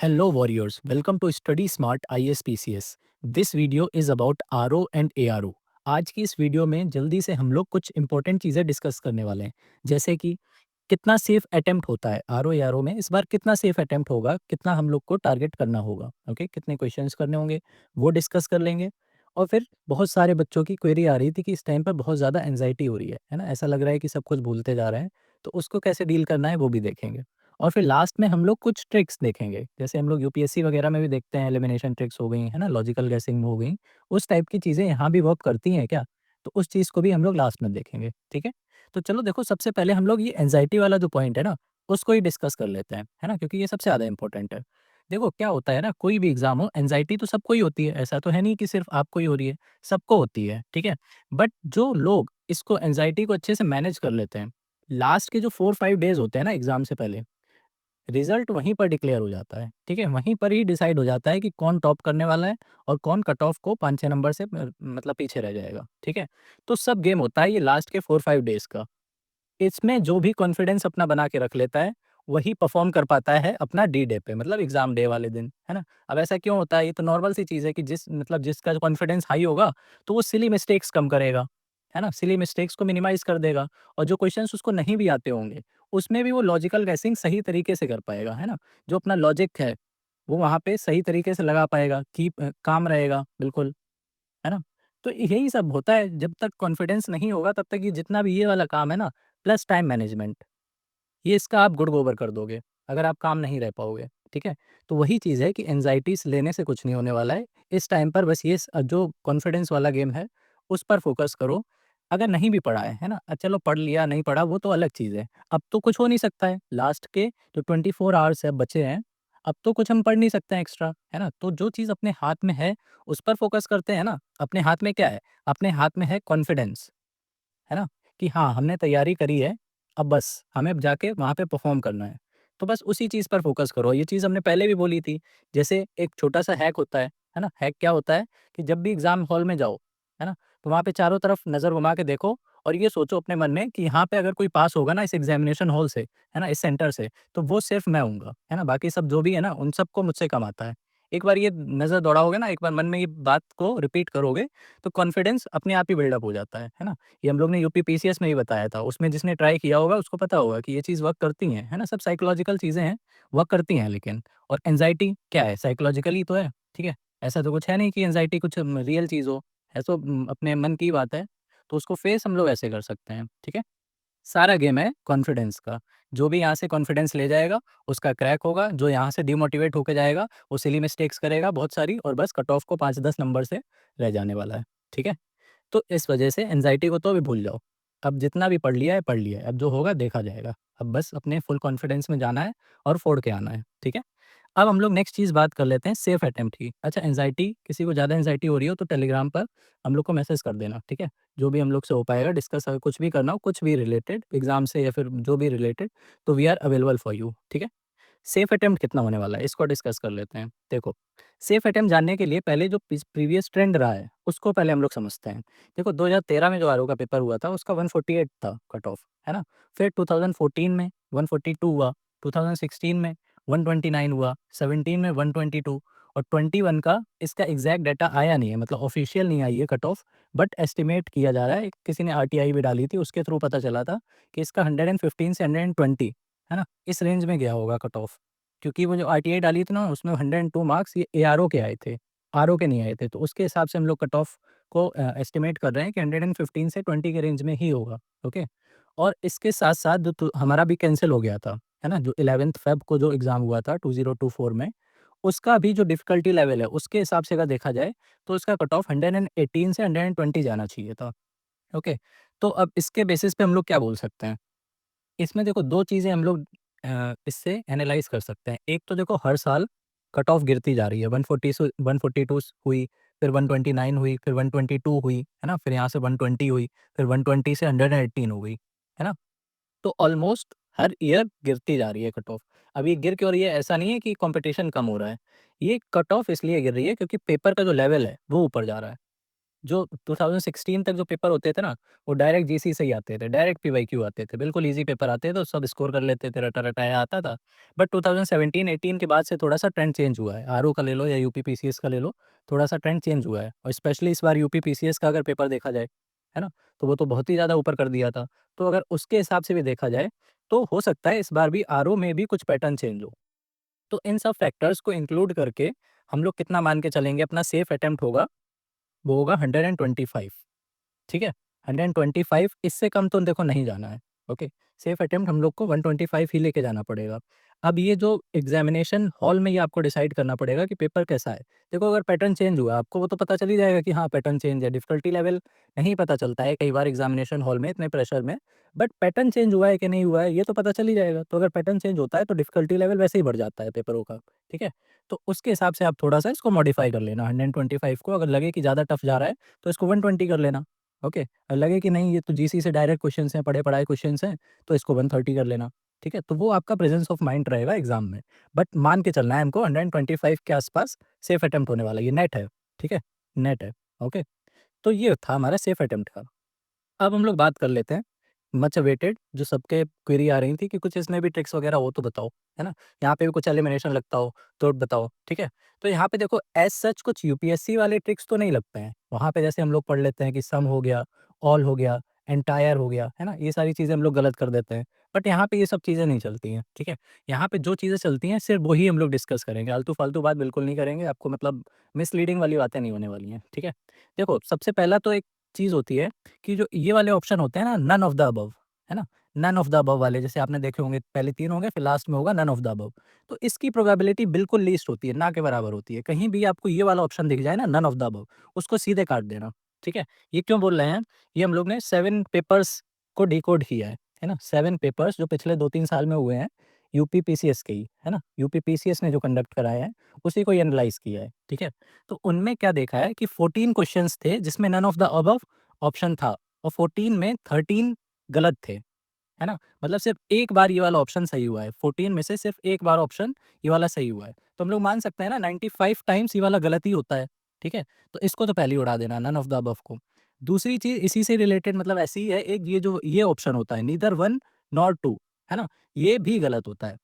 Hello warriors, welcome to Study Smart ISPCS. This video is about RO and ARO. आज की इस video में जल्दी से हम लोग कुछ इंपॉर्टेंट चीज़ें डिस्कस करने वाले हैं, जैसे कि कितना सेफ अटेम्प्ट होता है आरओ एआरओ में। इस बार कितना सेफ अटेम्प्ट होगा, कितना हम लोग को टारगेट करना होगा, ओके, कितने क्वेश्चंस करने होंगे वो डिस्कस कर लेंगे। और फिर बहुत सारे बच्चों की क्वेरी आ रही थी कि इस टाइम पर बहुत ज़्यादा एंजाइटी हो रही है ना, ऐसा लग रहा है कि सब कुछ भूलते जा रहे हैं, तो उसको कैसे डील करना है वो भी देखेंगे। और फिर लास्ट में हम लोग कुछ ट्रिक्स देखेंगे, जैसे हम लोग यूपीएससी वगैरह में भी देखते हैं, एलिमिनेशन ट्रिक्स हो गई है ना, लॉजिकल गैसिंग हो गई, उस टाइप की चीज़ें यहाँ भी वर्क करती हैं क्या, तो उस चीज़ को भी हम लोग लास्ट में देखेंगे, ठीक है। तो चलो देखो, सबसे पहले हम लोग ये एंग्जायटी वाला जो पॉइंट है ना, उसको ही डिस्कस कर लेते हैं, है ना? क्योंकि ये सबसे ज़्यादा इम्पोर्टेंट है। देखो क्या होता है ना, कोई भी एग्ज़ाम हो, एंग्जायटी तो सबको ही होती है, ऐसा तो है नहीं कि सिर्फ़ आपको ही हो रही है, सबको होती है, ठीक है? बट जो लोग इसको एंग्जायटी को अच्छे से मैनेज कर लेते हैं, लास्ट के जो 4-5 डेज़ होते हैं ना एग्ज़ाम से पहले, रिज़ल्ट वहीं पर डिक्लेयर हो जाता है, ठीक है? वहीं पर ही डिसाइड हो जाता है कि कौन टॉप करने वाला है और कौन कट ऑफ को 5-6 नंबर से मतलब पीछे रह जाएगा, ठीक है? तो सब गेम होता है ये लास्ट के 4-5 डेज़ का। इसमें जो भी कॉन्फिडेंस अपना बना के रख लेता है, वही परफ़ॉर्म कर पाता है अपना डी डे पे, मतलब एग्ज़ाम डे वाले दिन, है ना? अब ऐसा क्यों होता है? ये तो नॉर्मल सी चीज़ है कि जिसका कॉन्फिडेंस हाई होगा, तो वो सिली मिस्टेक्स कम करेगा, है ना? सिली मिस्टेक्स को मिनिमाइज़ कर देगा और जो क्वेश्चन्स उसको नहीं भी आते होंगे, उसमें भी वो लॉजिकल गैसिंग सही तरीके से कर पाएगा, है ना? जो अपना लॉजिक है, वो वहाँ पे सही तरीके से लगा पाएगा, काम रहेगा बिल्कुल, है ना? तो यही सब होता है, जब तक कॉन्फिडेंस नहीं होगा तब तक ये जितना भी ये वाला काम है ना, प्लस टाइम मैनेजमेंट, ये इसका आप गुड़-गोबर कर दोगे, अगर आप काम नहीं रह पाओगे, ठीक है? तो वही चीज़ है कि एंग्ज़ायटीज़ लेने से कुछ नहीं होने वाला है। इस टाइम पर बस जो कॉन्फिडेंस वाला गेम है, उस पर फ़ोकस करो। अगर नहीं भी पढ़ा है ना? चलो पढ़ लिया, नहीं पढ़ा वो तो अलग चीज़ है। अब तो कुछ हो नहीं सकता है, लास्ट के जो 24 आवर्स है बचे हैं, अब तो कुछ हम पढ़ नहीं सकते हैं एक्स्ट्रा, है ना? तो जो चीज़ अपने हाथ में है, उस पर फ़ोकस करते हैं ना। अपने हाथ में क्या है? अपने हाथ में है कॉन्फिडेंस। है ना? कि हाँ, हमने तैयारी करी है, अब बस हमें जाके वहाँ पे परफ़ॉर्म करना है। तो बस उसी चीज़ पर फ़ोकस करो, ये चीज़ हमने पहले भी बोली थी। जैसे एक छोटा-सा हैक होता है ना? हैक क्या होता है कि जब भी एग्ज़ाम हॉल में जाओ, है ना? तो वहाँ पे चारों तरफ नज़र घुमा के देखो और ये सोचो अपने मन में कि यहाँ पे अगर कोई पास होगा ना इस एग्ज़ामिनेशन हॉल से, है ना? इस सेंटर से, तो वो सिर्फ़ मैं हूँगा, है ना? बाकी सब जो भी है ना, उन सबको मुझसे कम आता है। एक बार ये नज़र दौड़ाओगे ना, एक बार मन में ये बात को रिपीट करोगे, तो कॉन्फिडेंस अपने आप ही बिल्डअप हो जाता है ना? ये हम लोग ने यूपी पीसीएस में ही बताया था। उसमें जिसने ट्राई किया होगा उसको पता होगा कि ये चीज़ वर्क करती हैं, है ना? सब साइकोलॉजिकल चीज़ें हैं, वर्क करती हैं लेकिन। और एंग्ज़ायटी क्या है? साइकोलॉजिकली तो है, ठीक है? ऐसा तो कुछ है नहीं कि एंग्ज़ायटी कुछ रियल चीज़ हो। है तो अपने मन की बात है, तो उसको फेस हम लोग ऐसे कर सकते हैं, ठीक है? सारा गेम है कॉन्फिडेंस का। जो भी यहाँ से कॉन्फिडेंस ले जाएगा, उसका क्रैक होगा। जो यहाँ से डिमोटिवेट होके जाएगा, वो सिली मिस्टेक्स करेगा बहुत सारी और बस कट ऑफ को 5-10 नंबर से रह जाने वाला है, ठीक है? तो इस वजह से एंग्ज़ायटी को तो अभी भूल जाओ। अब जितना भी पढ़ लिया है, पढ़ लिया है। अब जो होगा देखा जाएगा। अब बस अपने फुल कॉन्फिडेंस में जाना है और फोड़ के आना है, ठीक है? अब हम लोग नेक्स्ट चीज़ बात कर लेते हैं सेफ अटेम्प्ट की। अच्छा, एंग्ज़ायटी किसी को ज़्यादा एंग्ज़ायटी हो रही हो तो टेलीग्राम पर हम लोग को मैसेज कर देना, ठीक है? जो भी हम लोग से हो पाएगा डिस्कस, अगर कुछ भी करना हो, कुछ भी रिलेटेड एग्ज़ाम से या फिर जो भी रिलेटेड, तो we are available for you, ठीक है? सेफ अटेम्प्ट कितना होने वाला है, इसको डिस्कस कर लेते हैं। देखो, सेफ अटेम्प्ट जानने के लिए पहले जो प्रीवियस ट्रेंड रहा है, उसको पहले हम लोग समझते हैं। देखो 2013 में जो आरओ का पेपर हुआ था, उसका 148 था कट ऑफ, है ना? फिर 2014 में 142 हुआ, 2016 में 129 हुआ, 17 में 122 और 21 का इसका एग्ज़ैक्ट डाटा आया नहीं है, मतलब ऑफ़िशियल नहीं आई है कट ऑफ, बट एस्टिमेट किया जा रहा है। किसी ने आरटीआई भी डाली थी, उसके थ्रू पता चला था कि इसका 115 से 120, है ना? इस रेंज में गया होगा कट ऑफ। क्योंकि वो जो आरटीआई डाली थी ना, उसमें 102 मार्क्स ये एआरओ के आए थे, आरओ के नहीं आए थे। तो उसके हिसाब से हम लोग कट ऑफ को एस्टिमेट कर रहे हैं कि 115 से 20 के रेंज में ही होगा, ओके? और इसके साथ-साथ जो हमारा भी कैंसल हो गया था, है ना? जो 11th फ़ेब को जो एग्ज़ाम हुआ था 2024 में, उसका भी जो डिफ़िकल्टी लेवल है, उसके हिसाब से अगर देखा जाए, तो इसका कट ऑफ 118 से 120 जाना चाहिए था, ओके? तो अब इसके बेसिस पे हम लोग क्या बोल सकते हैं? इसमें देखो 2 चीज़ें हम लोग इससे एनालाइज़ कर सकते हैं। एक तो देखो हर साल कट ऑफ गिरती जा रही है, 140 से 142 हुई, फिर 129 हुई, फिर 122 हुई, है ना? फिर यहाँ से 120 हुई, फिर 120 से 118 हो गई, है ना? तो ऑलमोस्ट हर ईयर गिरती जा रही है कट ऑफ। अब ये गिर क्यों रही है? ऐसा नहीं है कि कॉम्पिटिशन कम हो रहा है। ये कट ऑफ इसलिए गिर रही है क्योंकि पेपर का जो लेवल है, वो ऊपर जा रहा है। जो 2016 तक जो पेपर होते थे ना, वो डायरेक्ट जीसी से ही आते थे, डायरेक्ट पीवाईक्यू आते थे, बिल्कुल ईज़ी पेपर आते थे, तो सब स्कोर कर लेते थे, रटा-रटाया आता था। बट 2017-18 के बाद से थोड़ा-सा ट्रेंड चेंज हुआ है, आरओ का ले लो या यूपी पीसीएस का ले लो, थोड़ा-सा ट्रेंड चेंज हुआ है और स्पेशली इस बार यूपी पीसीएस का अगर पेपर देखा जाए, है ना? तो वो तो बहुत ही ज़्यादा ऊपर कर दिया था। तो अगर उसके हिसाब से भी देखा जाए, तो हो सकता है इस बार भी आरओ में भी कुछ पैटर्न चेंज हो। तो इन सब फैक्टर्स को इंक्लूड करके हम लोग कितना मान के चलेंगे अपना सेफ अटेम्प्ट होगा, वो होगा 125। ठीक है? 125 इससे कम तो देखो नहीं जाना है, ओके? सेफ अटेम्प्ट हम लोग को 125 ही लेके जाना पड़ेगा। अब ये जो एग्ज़ामिनेशन हॉल में ये आपको डिसाइड करना पड़ेगा कि पेपर कैसा है। देखो अगर पैटर्न चेंज हुआ आपको वो तो पता चल ही जाएगा कि हाँ, पैटर्न चेंज है, डिफ़िकल्टी लेवल नहीं पता चलता है कई बार एग्ज़ामिनेशन हॉल में इतने प्रेशर में, बट पैटर्न चेंज हुआ है कि नहीं हुआ है ये तो पता चल ही जाएगा। तो अगर पैटर्न चेंज होता है तो डिफ़िकल्टी लेवल वैसे ही बढ़ जाता है पेपरों का, ठीक है? तो उसके हिसाब से आप थोड़ा-सा इसको मॉडिफ़ाई कर लेना 125 को अगर लगे कि ज़्यादा टफ जा रहा है, तो इसको 120 कर लेना। ओके लगे कि नहीं ये तो जीसी से डायरेक्ट क्वेश्चंस हैं पढ़े पढ़ाए क्वेश्चंस हैं तो इसको 130 कर लेना ठीक है तो वो आपका प्रेजेंस ऑफ माइंड रहेगा एग्जाम में बट मान के चलना है हमको 125 के आसपास सेफ अटेम्प्ट होने वाला है ये नेट है ठीक है नेट है ओके तो ये था हमारा सेफ अटेम्प्ट का अब हम लोग बात कर लेते हैं मच अवेटेड जो सबके क्वेरी आ रही थी कि कुछ इसमें भी ट्रिक्स वगैरह हो तो बताओ, है ना? यहाँ पे भी कुछ एलिमिनेशन लगता हो तो बताओ, ठीक है? तो यहाँ पे देखो एज़ सच कुछ यूपीएससी वाले ट्रिक्स तो नहीं लगते हैं। वहाँ पे जैसे हम लोग पढ़ लेते हैं कि सम हो गया, ऑल हो गया, एंटायर हो गया, है ना? ये सारी चीज़ें हम लोग गलत कर देते हैं। बट यहाँ पे ये सब चीज़ें नहीं चलती हैं, ठीक है? यहाँ पे जो चीज़ें चलती हैं सिर्फ़ वही हम लोग डिस्कस करेंगे, आलतू-फालतू बात बिल्कुल नहीं करेंगे, आपको मतलब मिसलीडिंग वाली बातें नहीं होने वाली हैं, ठीक है? देखो सबसे पहला तो एक चीज़ होती है कि जो ये वाले ऑप्शन होते हैं ना नन ऑफ द अबव, है ना? नन ऑफ द अबव वाले जैसे आपने देखे होंगे पहले 3 होंगे फिर लास्ट में होगा नन ऑफ द अबव। तो इसकी प्रोबेबिलिटी बिल्कुल लीस्ट होती है, ना के बराबर होती है। कहीं भी आपको ये वाला ऑप्शन दिख जाए ना नन ऑफ द अबव, उसको सीधे काट देना, ठीक है? ये क्यों बोल रहे हैं? ये हम लोग ने 7 पेपर्स को डिकोड किया है ना? 7 पेपर्स जो पिछले 2-3 साल में हुए हैं, यूपी पीसीएस के ही, है ना? यूपी पीसीएस ने जो कंडक्ट कराए हैं, उसी को एनालाइज़ किया है, ठीक है? तो उनमें क्या देखा है कि 14 क्वेश्चन्स थे जिसमें none of the above option था और 14 में 13 गलत थे, है ना? मतलब सिर्फ़ एक बार ये वाला ऑप्शन सही हुआ है, 14 में से सिर्फ़ एक बार ऑप्शन ये वाला सही हुआ है। तो हम लोग मान सकते हैं ना 95 टाइम्स ये वाला गलत ही होता है, ठीक है? तो इसको तो पहले ही उड़ा देना नन ऑफ द अबव को। दूसरी चीज़ इसी से रिलेटेड मतलब ऐसी ही है एक ये जो ये ऑप्शन होता है नीदर 1 नॉर 2 है ना? ये भी गलत होता है।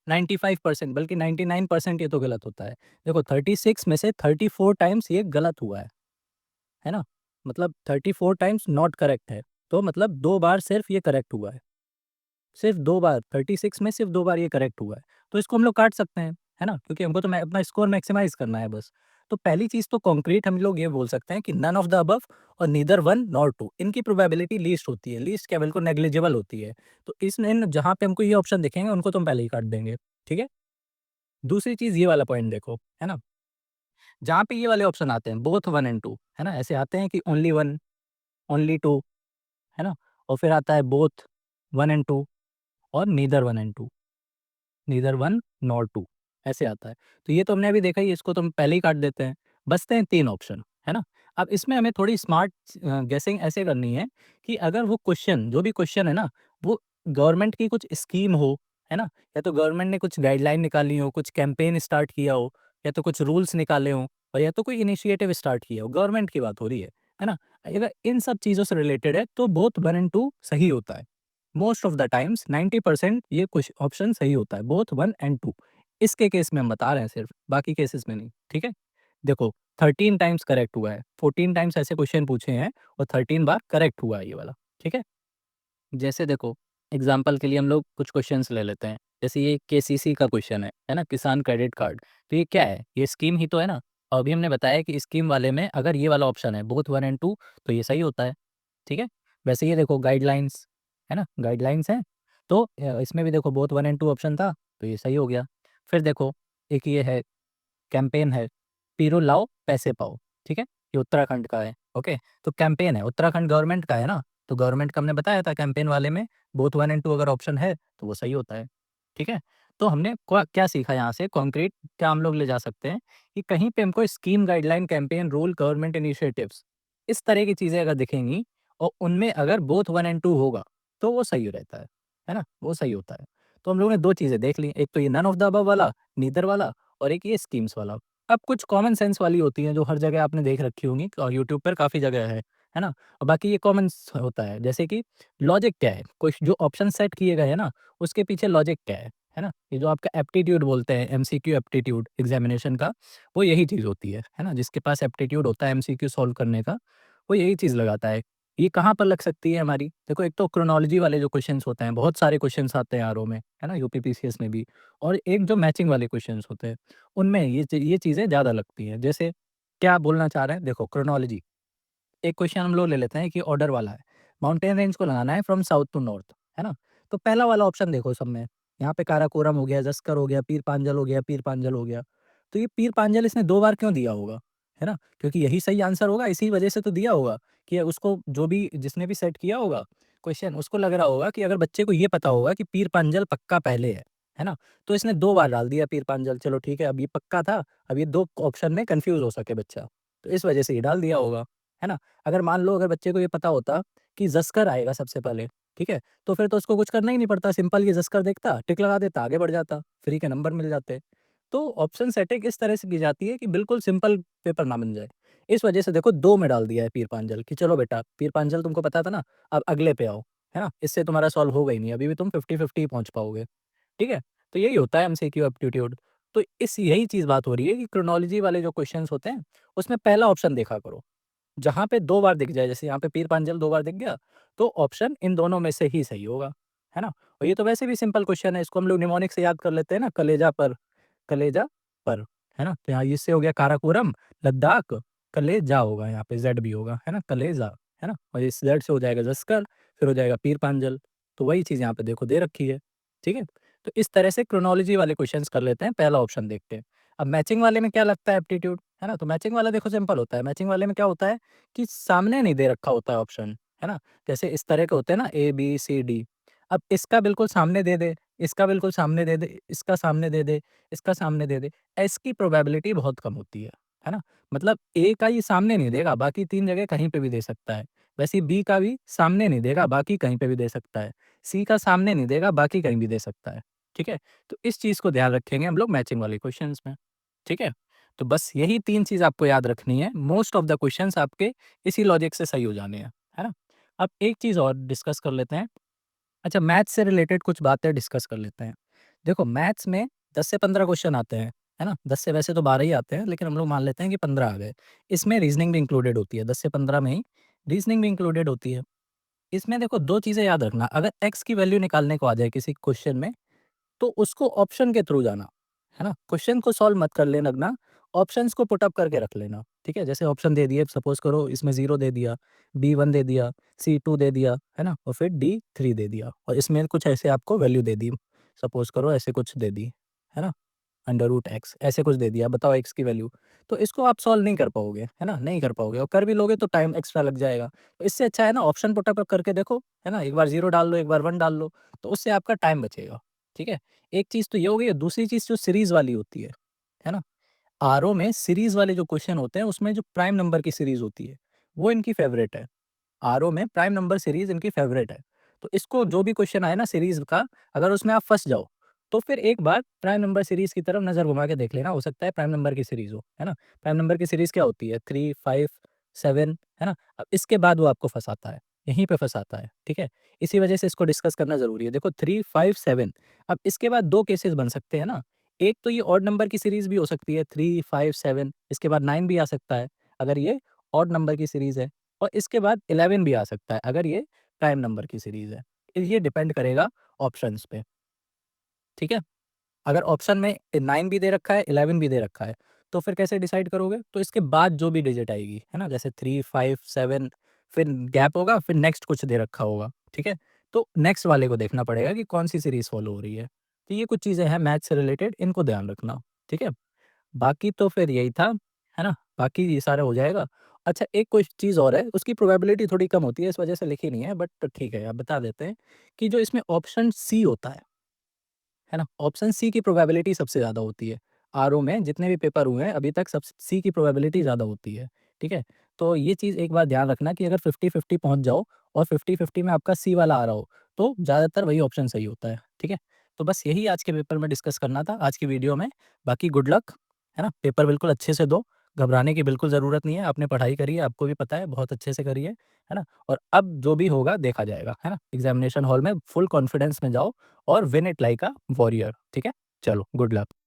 95% बल्कि 99% ये तो गलत होता है। देखो 36 में से 34 टाइम्स ये गलत हुआ है ना? मतलब 34 टाइम्स नॉट करेक्ट है। तो मतलब 2 बार सिर्फ़ ये करेक्ट हुआ है। सिर्फ़ 2 बार 36 में सिर्फ़ 2 बार ये करेक्ट हुआ है। तो इसको हम लोग काट सकते हैं, है ना? क्योंकि हमको तो मैं अपना स्कोर मैक्सिमाइज़ करना है बस। तो पहली चीज़ तो कॉन्क्रीट हम लोग ये बोल सकते हैं कि नन ऑफ द अबव और नीदर 1 नॉर 2 इनकी प्रोबेबिलिटी लीस्ट होती है। लीस्ट क्या बिल्कुल नेग्लिजिबल होती है। तो इसमें जहाँ पे हमको ये ऑप्शन दिखेंगे उनको तो हम पहले ही काट देंगे, ठीक है? दूसरी चीज़ ये वाला पॉइंट देखो, है ना? जहाँ पे ये वाले ऑप्शन आते हैं बोथ 1 एंड 2 है ना? ऐसे आते हैं कि ओनली 1, ओनली 2 है ना? और फिर आता है बोथ 1 एंड 2 और नीदर 1 एंड 2 नीदर 1 नॉर 2 ऐसे आता है। तो ये तो हमने अभी देखा ही इसको तो हम पहले ही काट देते हैं। बचते हैं 3 ऑप्शन, है ना? अब इसमें हमें थोड़ी स्मार्ट गेसिंग ऐसे करनी है कि अगर वो क्वेश्चन जो भी क्वेश्चन है ना, वो गवर्नमेंट की कुछ स्कीम हो, है ना? या तो गवर्नमेंट ने कुछ गाइडलाइन निकाली हो, कुछ कैंपेन स्टार्ट किया हो, या तो कुछ रूल्स निकाले हों और या तो कोई इनिशिएटिव स्टार्ट किया हो, गवर्नमेंट की बात हो रही है ना? अगर इन सब चीज़ों से रिलेटेड है तो बोथ 1 एंड 2 सही होता है। मोस्ट ऑफ द टाइम्स 90% ये कुछ ऑप्शन सही होता है बोथ 1 एंड 2 इसके केस में हम बता रहे हैं सिर्फ बाकी केसेस में नहीं ठीक है देखो 13 टाइम्स करेक्ट हुआ है 14 टाइम्स ऐसे क्वेश्चन पूछे हैं और 13 बार करेक्ट हुआ है ये वाला ठीक है जैसे देखो एग्जाम्पल के लिए हम लोग कुछ क्वेश्चंस ले लेते हैं जैसे ये केसीसी का क्वेश्चन है ना किसान क्रेडिट कार्ड तो ये क्या है ये स्कीम ही तो है ना और अभी हमने बताया कि स्कीम वाले में अगर ये वाला ऑप्शन है बोथ 1 एंड 2 तो ये सही होता है ठीक है वैसे ये देखो गाइडलाइंस है ना गाइडलाइंस हैं तो इसमें भी देखो बोथ 1 एंड 2 ऑप्शन था तो ये सही हो गया फिर देखो एक ये है कैंपेन है, पीरो लाओ पैसे पाओ, ठीक है? ये उत्तराखंड का है, ओके? तो कैंपेन है, उत्तराखंड गवर्नमेंट का है ना, तो गवर्नमेंट का हमने बताया था कैंपेन वाले में बोथ 1 एंड 2 अगर ऑप्शन है, तो वो सही होता है, ठीक है? तो हमने क्वा क्या सीखा यहाँ से कॉन्क्रीट क्या हम लोग ले जा सकते हैं कि कहीं पे हमको scheme, guideline, campaign, rule, government initiatives इस तरह की चीज़ें अगर दिखेंगी और उनमें अगर बोथ 1 एंड 2 होगा, तो वो सही रहता है ना? वो सही होता है। तो हम लोगों ने 2 चीज़ें देख ली, एक तो ये नन ऑफ द अबव वाला, नीदर वाला और एक ये स्कीम्स वाला। अब कुछ कॉमन सेंस वाली होती हैं जो हर जगह आपने देख रखी होंगी और यूट्यूब पर काफ़ी जगह है ना? और बाकी ये कॉमन होता है जैसे कि लॉजिक क्या है? कुछ जो ऑप्शन सेट किए गए हैं ना, उसके पीछे लॉजिक क्या है ना? ये जो आपका एप्टीट्यूड बोलते हैं एमसीक्यू एप्टीट्यूड एग्ज़ामिनेशन का, वो यही चीज़ होती है ना? जिसके पास एप्टीट्यूड होता है एमसीक्यू सॉल्व करने का, वो यही चीज़ लगाता है। ये कहाँ पर लग सकती है हमारी? देखो एक तो क्रोनोलॉजी वाले जो क्वेश्चन्स होते हैं, बहुत सारे क्वेश्चन्स आते हैं आरओ में, है ना? यूपीपीसीएस में भी और एक जो मैचिंग वाले क्वेश्चन्स होते हैं, उनमें ये चीज़ें ज़्यादा लगती हैं। जैसे क्या बोलना चाह रहे हैं? देखो क्रोनोलॉजी एक क्वेश्चन हम लोग ले लेते हैं कि ऑर्डर वाला है। माउंटेन रेंज को लगाना है फ्रॉम साउथ टू नॉर्थ, है ना? तो पहला वाला ऑप्शन देखो सब में, यहाँ पे काराकोरम हो गया, जस्कर हो गया, पीर पांजल हो गया, पीर पांजल हो गया। तो ये पीर पांजल इसने 2 बार क्यों दिया होगा? है ना? क्योंकि यही सही आंसर होगा, इसी वजह से तो दिया होगा कि उसको जो भी जिसने भी सेट किया होगा क्वेश्चन, उसको लग रहा होगा कि अगर बच्चे को ये पता होगा कि पीर पांजल पक्का पहले है ना? तो इसने 2 बार डाल दिया पीर पांजल, चलो ठीक है, अब ये पक्का था, अब ये 2 ऑप्शन में कन्फ्यूज़ हो सके बच्चा, तो इस वजह से ये डाल दिया होगा, है ना? अगर मान लो अगर बच्चे को ये पता होता कि ज़स्कर आएगा सबसे पहले, ठीक है? तो फिर तो उसको कुछ करना ही नहीं पड़ता, सिंपल ये ज़स्कर देखता, टिक लगा देता, आगे बढ़ जाता, फ्री के नंबर मिल जाते। तो ऑप्शन सेटिंग इस तरह से की जाती है कि बिल्कुल सिंपल पेपर ना बन जाए। इस वजह से देखो 2 में डाल दिया है पीर पांजल कि चलो बेटा पीर पांजल तुमको पता था ना, अब अगले पे आओ, है ना? इससे तुम्हारा सॉल्व होगा ही नहीं, अभी भी तुम 50-50 ही पहुँच पाओगे, ठीक है? तो यही होता है एमसीक्यू एप्टीट्यूड। तो इस यही चीज़ बात हो रही है कि क्रोनोलॉजी वाले जो क्वेश्चन्स होते हैं, उसमें पहला ऑप्शन देखा करो। जहाँ पे 2 बार दिख जाए, जैसे यहाँ पे पीर पांजल 2 बार दिख गया, तो ऑप्शन इन दोनों में से ही सही होगा, है ना? और ये तो वैसे भी सिंपल क्वेश्चन है, इसको हम लोग निमोनिक से याद कर लेते हैं ना, कलेजा पर, है ना? तो यहाँ इससे हो गया काराकोरम, लद्दाख, कलेजा होगा यहाँ पे ज़ेड भी होगा, है ना? कलेजा, है ना? और इस ज़ेड से हो जाएगा ज़स्कर, फिर हो जाएगा पीर पांजल, तो वही चीज़ यहाँ पे देखो दे रखी है, ठीक है? तो इस तरह से क्रोनोलॉजी वाले क्वेश्चन्स कर लेते हैं, पहला ऑप्शन देखते हैं। अब मैचिंग वाले में क्या लगता है एप्टीट्यूड, है ना? तो मैचिंग वाला देखो सिंपल होता है, मैचिंग वाले में क्या होता है कि सामने नहीं दे रखा होता है ऑप्शन, है ना? जैसे इस तरह के होते हैं ना ए, बी, सी, डी। अब इसका बिल्कुल सामने दे दे, इसका बिल्कुल सामने दे दे, इसका सामने दे दे, इसका सामने दे दे, इसकी प्रोबेबिलिटी बहुत कम होती है ना? मतलब ए का ये सामने नहीं देगा, बाकी 3 जगह कहीं पे भी दे सकता है। वैसे ही बी का भी सामने नहीं देगा, बाकी कहीं पे भी दे सकता है। सी का सामने नहीं देगा, बाकी कहीं भी दे सकता है, ठीक है? तो इस चीज़ को ध्यान रखेंगे हम लोग मैचिंग वाले क्वेश्चन्स में, ठीक है? तो बस यही 3 चीज़ आपको याद रखनी है, मोस्ट ऑफ द क्वेश्चन्स आपके इसी लॉजिक से सही हो जाने हैं, है ना? अब एक चीज़ और डिस्कस कर लेते हैं। अच्छा मैथ्स से रिलेटेड कुछ बातें डिस्कस कर लेते हैं। देखो मैथ्स में 10 से 15 क्वेश्चन आते हैं, है ना? 10 से वैसे तो 12 ही आते हैं, लेकिन हम लोग मान लेते हैं कि 15 आ गए। इसमें रीज़निंग भी इंक्लूडेड होती है, 10 से 15 में ही रीज़निंग भी इंक्लूडेड होती है। इसमें देखो 2 चीज़ें याद रखना, अगर x की वैल्यू निकालने को आ जाए किसी क्वेश्चन में, तो उसको ऑप्शन के थ्रू जाना, है ना? क्वेश्चन को सॉल्व मत कर लेना लगना, ऑप्शंस को पुट अप करके रख लेना, ठीक है? जैसे ऑप्शन दे दिए सपोज़ करो इसमें 0 दे दिया, B1 दे दिया, C2 दे दिया, है ना? और फिर D3 दे दिया और इसमें कुछ ऐसे आपको वैल्यू दे दी, सपोज़ करो ऐसे कुछ दे दी, है ना? अंडर रूट एक्स ऐसे कुछ दे दिया, बताओ एक्स की वैल्यू। तो इसको आप सॉल्व नहीं कर पाओगे, है ना? नहीं कर पाओगे और कर भी लोगे तो टाइम एक्स्ट्रा लग जाएगा। तो इससे अच्छा है ना ऑप्शन पुट अप करके देखो, है ना? एक बार 0 डाल लो, एक बार 1 डाल लो, तो उससे आपका टाइम बचेगा, ठीक है? एक चीज़ तो ये हो गई और दूसरी चीज़ जो सीरीज़ वाली होती है ना? आरओ में सीरीज़ वाले जो क्वेश्चन होते हैं उसमें जो प्राइम नंबर की सीरीज़ होती है, वो इनकी फ़ेवरेट है। आरओ में प्राइम नंबर सीरीज़ इनकी फ़ेवरेट है। तो इसको जो भी क्वेश्चन आए ना सीरीज़ का, अगर उसमें आप फँस जाओ, तो फिर एक बार प्राइम नंबर सीरीज़ की तरफ नज़र घुमा के देख लेना, हो सकता है प्राइम नंबर की सीरीज़ हो, है ना? प्राइम नंबर की सीरीज़ क्या होती है? 3, 5, 7 है ना? अब इसके बाद वो आपको फँसाता है, यहीं पे फँसाता है, ठीक है? इसी वजह से इसको डिस्कस करना ज़रूरी है। देखो 3, 5, 7 अब इसके बाद 2 केसेज़ बन सकते हैं ना, एक तो ये ऑड नंबर की सीरीज़ भी हो सकती है 3, 5, 7 इसके बाद 9 भी आ सकता है, अगर ये ऑड नंबर की सीरीज़ है। और इसके बाद 11 भी आ सकता है अगर ये प्राइम नंबर की सीरीज़ है। ये डिपेंड करेगा ऑप्शंस पे, ठीक है? अगर ऑप्शन में 9 भी दे रखा है, 11 भी दे रखा है, तो फिर कैसे डिसाइड करोगे? तो इसके बाद जो भी डिजिट आएगी, है ना? जैसे 3, 5, 7 फिर गैप होगा, फिर नेक्स्ट कुछ दे रखा होगा, ठीक है? तो नेक्स्ट वाले को देखना पड़ेगा कि कौन-सी सीरीज़ फ़ॉलो हो रही है। तो ये कुछ चीज़ें हैं मैथ्स से रिलेटेड, इनको ध्यान रखना, ठीक है? बाकी तो फिर यही था, है ना? बाकी ये सारा हो जाएगा। अच्छा एक कोई चीज़ और है, उसकी प्रोबेबिलिटी थोड़ी कम होती है, इस वजह से लिखी नहीं है बट ठीक है, अब बता देते हैं कि जो इसमें ऑप्शन सी होता है ना? ऑप्शन सी की प्रोबेबिलिटी सबसे ज़्यादा होती है। आरओ में जितने भी पेपर हुए हैं, अभी तक सब सी की प्रोबेबिलिटी ज़्यादा होती है, ठीक है? तो ये चीज़ एक बार ध्यान रखना कि अगर 50-50 पहुँच जाओ और 50-50 में आपका सी वाला आ रहा हो, तो ज़्यादातर वही ऑप्शन सही होता है, ठीक है? तो बस यही आज के पेपर में डिस्कस करना था, आज की वीडियो में। बाकी गुड लक। है ना? पेपर बिल्कुल अच्छे से दो, घबराने की बिल्कुल ज़रूरत नहीं है, आपने पढ़ाई करी है, आपको भी पता है, बहुत अच्छे से करी है ना? और अब जो भी होगा देखा जाएगा, है ना? एग्ज़ामिनेशन हॉल में फुल कॉन्फिडेंस में जाओ और win it like a warrior, ठीक है? चलो, गुड लक।